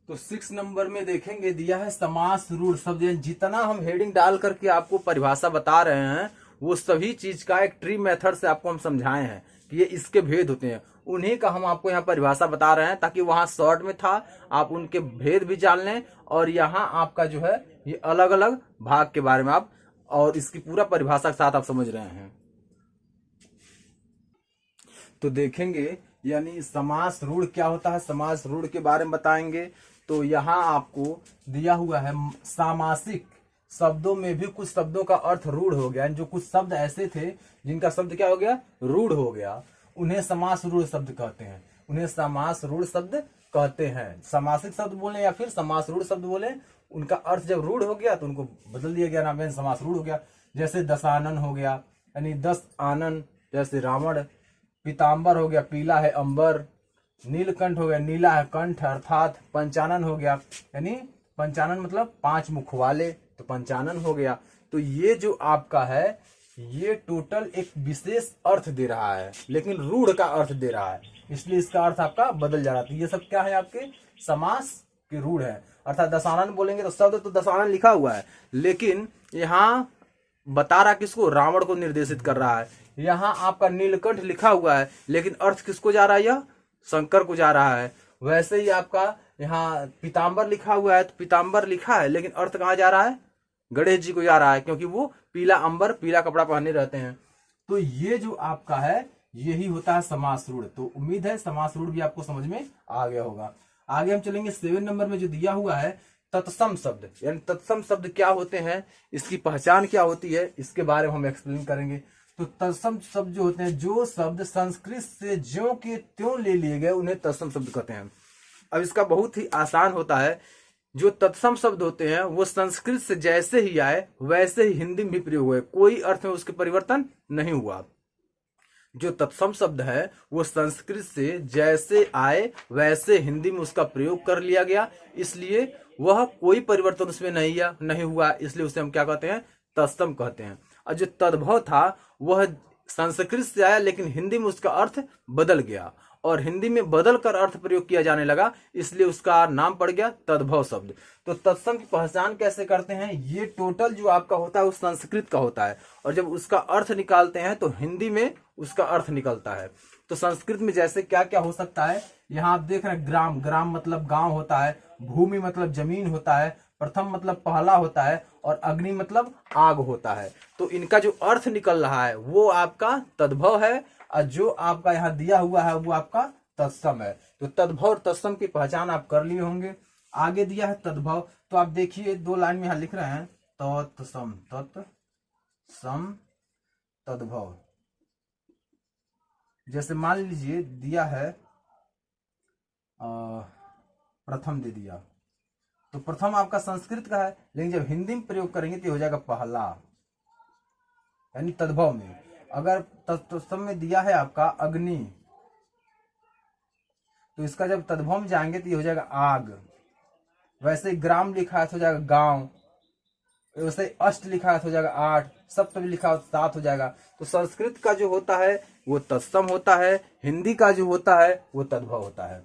तो 6 नंबर में देखेंगे दिया है समास रूढ़ शब्द। जितना हम हेडिंग डाल करके आपको परिभाषा बता रहे हैं वो सभी चीज का एक ट्री मेथड से आपको हम समझाए हैं कि ये इसके भेद होते हैं। उन्हीं का हम आपको यहाँ परिभाषा बता रहे हैं ताकि वहां शॉर्ट में था आप उनके भेद भी जान लें और यहाँ आपका जो है ये अलग अलग भाग के बारे में आप और इसकी पूरा परिभाषा के साथ आप समझ रहे हैं। तो देखेंगे यानी समास रूढ़ क्या होता है, समास रूढ़ के बारे में बताएंगे। तो यहाँ आपको दिया हुआ है सामासिक शब्दों में भी कुछ शब्दों का अर्थ रूढ़ हो गया। जो कुछ शब्द ऐसे थे जिनका शब्द क्या हो गया, रूढ़ हो गया, उन्हें समास रूढ़ शब्द कहते हैं। उन्हें समास रूढ़ शब्द कहते हैं। समासिक शब्द बोले या फिर समास रूढ़ शब्द बोले, उनका अर्थ जब रूढ़ हो गया तो उनको बदल दिया गया, नाम समास रूढ़ हो गया। जैसे दशानन हो गया यानी 10 आनन, जैसे रावण। पीताम्बर हो गया पीला है अंबर। नीलकंठ हो गया नीला है कंठ, अर्थात पंचानन हो गया यानी पंचानन मतलब 5 मुख वाले, तो पंचानन हो गया। तो ये जो आपका है ये टोटल एक विशेष अर्थ दे रहा है लेकिन रूढ़ का अर्थ दे रहा है, इसलिए इसका अर्थ आपका बदल जा रहा है। तो ये सब क्या है, आपके समास के रूढ़ है। अर्थात दशानन बोलेंगे तो शब्द तो दशानन लिखा हुआ है लेकिन यहाँ बता रहा किसको, रावण को निर्देशित कर रहा है। यहाँ आपका नीलकंठ लिखा हुआ है लेकिन अर्थ किसको जा रहा है, यह शंकर को जा रहा है। वैसे ही आपका यहाँ पीताम्बर लिखा हुआ है तो पीताम्बर लिखा है लेकिन अर्थ कहाँ जा रहा है, गणेश जी को जा रहा है, क्योंकि वो पीला अंबर पीला कपड़ा पहने रहते हैं। तो ये जो आपका है यही होता है समास रूढ़। तो उम्मीद है समास रूढ़ भी आपको समझ में आ गया होगा। आगे हम चलेंगे 7 नंबर में जो दिया हुआ है तत्सम शब्द, यानी तत्सम शब्द क्या होते हैं, इसकी पहचान क्या होती है, इसके बारे में हम एक्सप्लेन करेंगे। तो तत्सम शब्द जो होते हैं, जो शब्द संस्कृत से ज्यों के त्यों ले लिए गए उन्हें तत्सम शब्द कहते हैं। अब इसका बहुत ही आसान होता है। जो तत्सम शब्द होते हैं वो संस्कृत से जैसे ही आए वैसे ही हिंदी में भी प्रयोग हुए, कोई अर्थ में उसके परिवर्तन नहीं हुआ। जो तत्सम शब्द है वो संस्कृत से जैसे आए वैसे हिंदी में उसका प्रयोग कर लिया गया, इसलिए वह कोई परिवर्तन उसमें नहीं हुआ, इसलिए उसे हम क्या कहते हैं, तत्सम कहते हैं। और जो तद्भव था वह संस्कृत से आया लेकिन हिंदी में उसका अर्थ बदल गया और हिंदी में बदल कर अर्थ प्रयोग किया जाने लगा, इसलिए उसका नाम पड़ गया तद्भव शब्द। तो तत्सम की पहचान कैसे करते हैं, ये टोटल जो आपका होता है वो संस्कृत का होता है और जब उसका अर्थ निकालते हैं तो हिंदी में उसका अर्थ निकलता है। तो संस्कृत में जैसे क्या क्या हो सकता है, यहाँ आप देख रहे हैं ग्राम, ग्राम मतलब गांव होता है, भूमि मतलब जमीन होता है, प्रथम मतलब पहला होता है और अग्नि मतलब आग होता है। तो इनका जो अर्थ निकल रहा है वो आपका तद्भव है और जो आपका यहाँ दिया हुआ है वो आपका तत्सम है। तो तद्भव और तत्सम की पहचान आप कर लिए होंगे। आगे दिया है तद्भव, तो आप देखिए 2 लाइन में यहाँ लिख रहे हैं तत्सम, तत्सम तद्भव। जैसे मान लीजिए दिया है प्रथम दे दिया, तो प्रथम आपका संस्कृत का है लेकिन जब हिंदी में प्रयोग करेंगे तो हो जाएगा पहला, यानी तद्भव में। अगर तत्सम में दिया है आपका अग्नि, तो इसका जब तद्भव में जाएंगे तो ये हो जाएगा आग। वैसे ग्राम लिखा है तो हो जाएगा गांव, वैसे अष्ट लिखा है तो हो जाएगा 8, सप्त भी लिखा है तो 7 हो जाएगा। तो संस्कृत का जो होता है वो तत्सम होता है, हिंदी का जो होता है वो तद्भव होता है।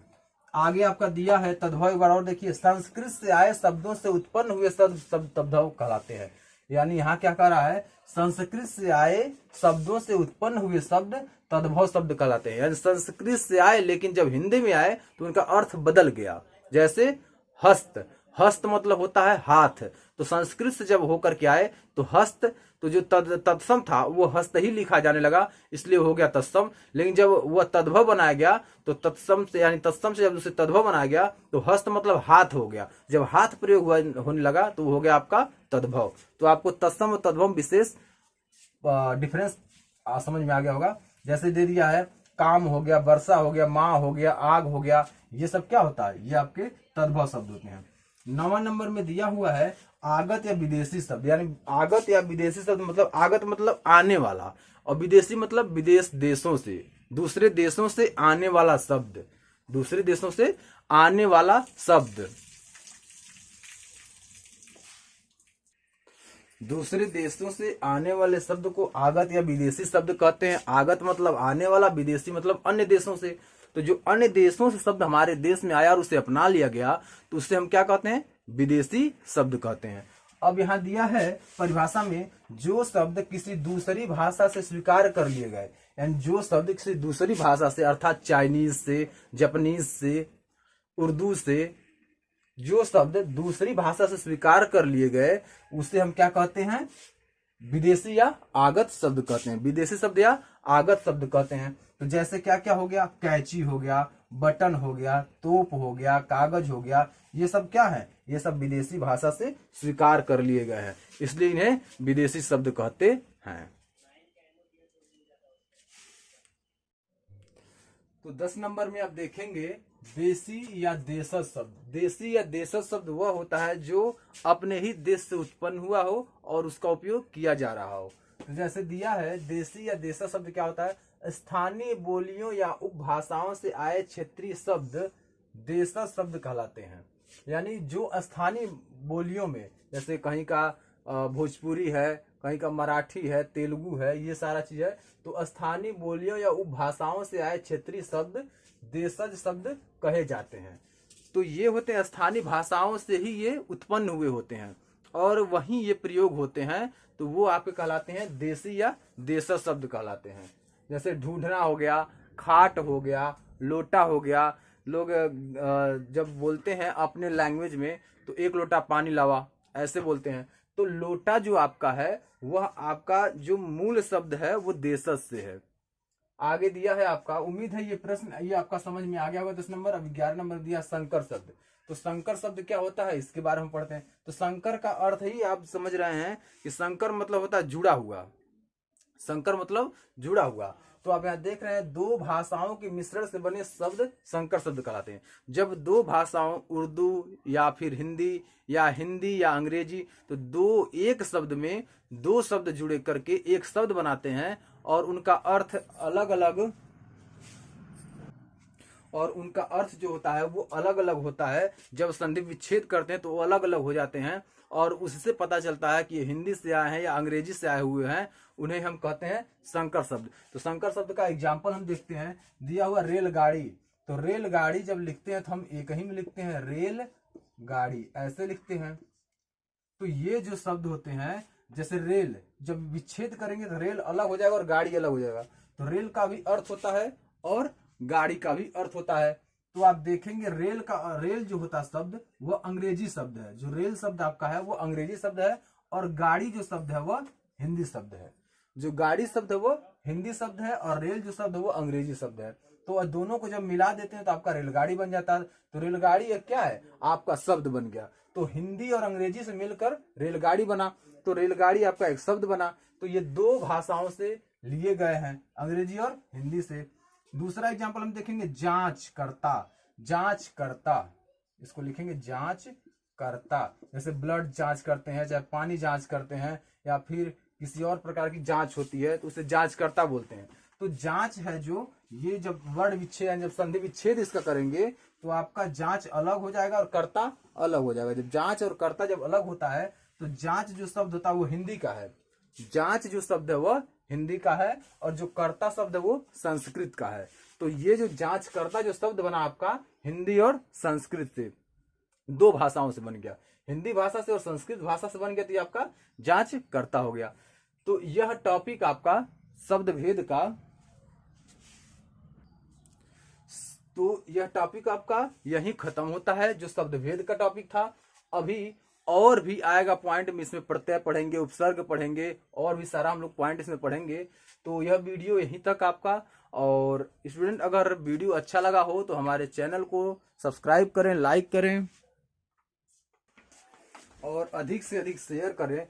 आगे आपका दिया है तद्भव, एक बार और देखिए, संस्कृत से आए शब्दों से उत्पन्न हुए शब्द तद्भव कहलाते हैं। यानी यहाँ क्या कह रहा है, संस्कृत से आए शब्दों से उत्पन्न हुए शब्द तद्भव शब्द कहलाते हैं। यानी संस्कृत से आए लेकिन जब हिंदी में आए तो उनका अर्थ बदल गया। जैसे हस्त, हस्त मतलब होता है हाथ, तो संस्कृत से जब होकर के आए तो हस्त, तो जो तत्सम था वो हस्त ही लिखा जाने लगा, इसलिए हो गया तत्सम। लेकिन जब वह तद्भव बनाया गया तो तत्सम से यानी तत्सम से जब उसे तद्भव बनाया गया तो हस्त मतलब हाथ हो गया। जब हाथ प्रयोग होने लगा तो हो गया आपका तद्भव। तो आपको तत्सम और तद्भव विशेष डिफरेंस समझ में आ गया होगा। जैसे दे दिया है काम हो गया, वर्षा हो गया, माँ हो गया, आग हो गया, ये सब क्या होता है, ये आपके तद्भव शब्द होते हैं। 9 नंबर में दिया हुआ है आगत या विदेशी शब्द। यानी आगत या विदेशी शब्द मतलब आगत मतलब आने वाला और विदेशी मतलब विदेश देशों से, दूसरे देशों से आने वाला शब्द, दूसरे देशों से आने वाला शब्द, दूसरे देशों से आने वाले शब्द को आगत या विदेशी शब्द कहते हैं। आगत मतलब आने वाला, विदेशी मतलब अन्य देशों से। तो जो अन्य देशों से शब्द हमारे देश में आया और उसे अपना लिया गया तो उससे हम क्या कहते हैं, विदेशी शब्द कहते हैं। अब यहाँ दिया है परिभाषा में, जो शब्द किसी दूसरी भाषा से स्वीकार कर लिए गए, यानी जो शब्द किसी दूसरी भाषा से अर्थात चाइनीज से, जापानीज से, उर्दू से, जो शब्द दूसरी भाषा से स्वीकार कर लिए गए उसे हम क्या कहते हैं, विदेशी या आगत शब्द कहते हैं। विदेशी शब्द या आगत शब्द कहते हैं। तो जैसे क्या क्या हो गया, कैंची हो गया, बटन हो गया, तोप हो गया, कागज हो गया, ये सब क्या है, ये सब विदेशी भाषा से स्वीकार कर लिए गए हैं, इसलिए इन्हें विदेशी शब्द कहते हैं। तो 10 नंबर में आप देखेंगे देशी या देशज शब्द। देशी या देशज शब्द वह होता है जो अपने ही देश से उत्पन्न हुआ हो और उसका उपयोग किया जा रहा हो। तो जैसे दिया है, देशी या देशज शब्द क्या होता है, स्थानीय बोलियों या उपभाषाओं से आए क्षेत्रीय शब्द देशज शब्द कहलाते हैं। यानी जो स्थानीय बोलियों में, जैसे कहीं का भोजपुरी है, कहीं का मराठी है, तेलुगु है, ये सारा चीज है, तो स्थानीय बोलियों या उपभाषाओं से आए क्षेत्रीय शब्द देशज शब्द कहे जाते हैं। तो ये होते हैं स्थानीय भाषाओं से ही ये उत्पन्न हुए होते हैं और वहीं ये प्रयोग होते हैं, तो वो आपके कहलाते हैं देशी या देशज शब्द कहलाते हैं। जैसे ढूंढना हो गया, खाट हो गया, लोटा हो गया। लोग जब बोलते हैं अपने लैंग्वेज में तो एक लोटा पानी लावा, ऐसे बोलते हैं। तो लोटा जो आपका है वह आपका जो मूल शब्द है वो देशज से है। आगे दिया है आपका, उम्मीद है ये प्रश्न ये आपका समझ में आ गया होगा 10 नंबर। अब 11 नंबर दिया संकर शब्द। तो संकर शब्द क्या होता है, इसके बारे में पढ़ते हैं। तो संकर का अर्थ ही आप समझ रहे हैं कि संकर मतलब होता है जुड़ा हुआ। संकर मतलब जुड़ा हुआ। तो आप यहाँ देख रहे हैं, दो भाषाओं के मिश्रण से बने शब्द संकर शब्द कहलाते हैं। जब दो भाषाओं, उर्दू या फिर हिंदी या अंग्रेजी, तो दो एक शब्द में दो शब्द जुड़े करके एक शब्द बनाते हैं और उनका अर्थ अलग अलग, और उनका अर्थ जो होता है वो अलग अलग होता है। जब संधि विच्छेद करते हैं तो वो अलग अलग हो जाते हैं और उससे पता चलता है कि ये हिंदी से आए हैं या अंग्रेजी से आए हुए हैं, उन्हें हम कहते हैं संकर शब्द। तो संकर शब्द का एग्जाम्पल हम देखते हैं, दिया हुआ रेलगाड़ी। तो रेलगाड़ी जब लिखते हैं तो हम एक ही में लिखते हैं रेल गाड़ी, ऐसे लिखते हैं। तो ये जो शब्द होते हैं, जैसे रेल जब विच्छेद करेंगे तो रेल अलग हो जाएगा और गाड़ी अलग हो जाएगा। तो रेल का भी अर्थ होता है और गाड़ी का भी अर्थ होता है। तो आप देखेंगे रेल जो होता है शब्द वह अंग्रेजी शब्द है। जो रेल शब्द आपका है वो अंग्रेजी शब्द है और गाड़ी जो शब्द है वह हिंदी शब्द है। जो गाड़ी शब्द है वो हिंदी शब्द है और रेल जो शब्द है वो अंग्रेजी शब्द है। तो दोनों को जब मिला देते हैं तो आपका रेलगाड़ी बन जाता है। तो रेलगाड़ी एक क्या है, आपका शब्द बन गया। तो हिंदी और अंग्रेजी से मिलकर रेलगाड़ी बना, तो रेलगाड़ी आपका एक शब्द बना। तो ये दो भाषाओं से लिए गए हैं, अंग्रेजी और हिंदी से। दूसरा एग्जाम्पल हम देखेंगे, जांच करता। जांच करता, इसको लिखेंगे जांच करता। जैसे ब्लड जांच करते हैं, चाहे पानी जांच करते हैं, या फिर किसी और प्रकार की जांच होती है तो उसे जांच करता बोलते हैं। तो जांच है जो, ये जब वर्ण विच्छेद, जब संधि विच्छेद इसका करेंगे तो आपका जांच अलग हो जाएगा और कर्ता अलग हो जाएगा। जब जांच और कर्ता जब अलग होता है तो जांच जो शब्द होता है वो हिंदी का है। जांच जो शब्द है वह हिंदी का है और जो कर्ता शब्द है वो संस्कृत का है। तो ये जो जांच करता जो शब्द बना आपका हिंदी और संस्कृत से, दो भाषाओं से बन गया, हिंदी भाषा से और संस्कृत भाषा से बन गया, तो ये आपका जांच करता हो गया। तो यह टॉपिक आपका शब्द भेद का, तो यह टॉपिक आपका यही खत्म होता है जो शब्द भेद का टॉपिक था। अभी और भी आएगा पॉइंट में, इसमें प्रत्यय पढ़ेंगे, उपसर्ग पढ़ेंगे और भी सारा हम लोग पॉइंट इसमें पढ़ेंगे। तो यह वीडियो यहीं तक आपका। और स्टूडेंट अगर वीडियो अच्छा लगा हो तो हमारे चैनल को सब्सक्राइब करें, लाइक करें और अधिक से अधिक शेयर करें,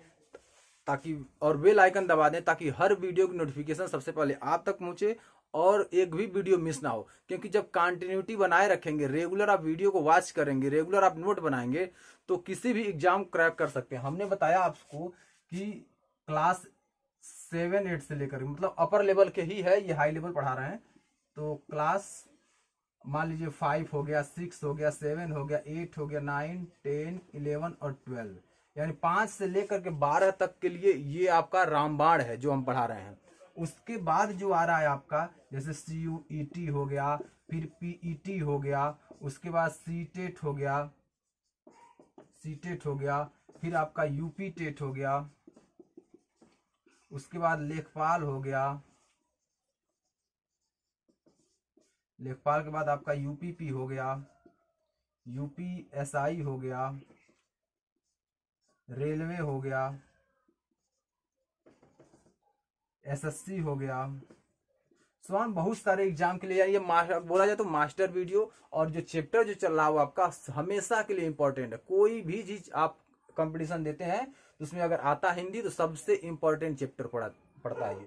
ताकि और बेल आइकन दबा दें ताकि हर वीडियो की नोटिफिकेशन सबसे पहले आप तक पहुंचे और एक भी वीडियो मिस ना हो। क्योंकि जब कंटिन्यूटी बनाए रखेंगे, रेगुलर आप वीडियो को वॉच करेंगे, रेगुलर आप नोट बनाएंगे, तो किसी भी एग्जाम क्रैक कर सकते हैं। हमने बताया आपको कि क्लास 7-8 से लेकर, मतलब अपर लेवल के ही है, ये हाई लेवल पढ़ा रहे हैं। तो क्लास मान लीजिए 5 हो गया, 6 हो गया, 7 हो गया, 8 हो गया, 9, 10, 11 और 12, यानी 5 से लेकर के 12 तक के लिए ये आपका रामबाण है जो हम पढ़ा रहे हैं। उसके बाद जो आ रहा है आपका, जैसे CUET हो गया, फिर पीईटी हो गया, उसके बाद सीटेट हो गया, सीटेट हो गया, फिर आपका यूपी टेट हो गया, उसके बाद लेखपाल हो गया, लेखपाल के बाद आपका यूपीपी हो गया, यूपीएसआई हो गया, रेलवे हो गया, एसएससी हो गया। स्वान बहुत सारे एग्जाम के लिए यार ये बोला जाए तो मास्टर वीडियो और जो चैप्टर जो चल रहा है वो आपका हमेशा के लिए इंपॉर्टेंट है। कोई भी चीज आप कंपटीशन देते हैं तो उसमें अगर आता हिंदी तो सबसे इंपॉर्टेंट चैप्टर पढ़ता है।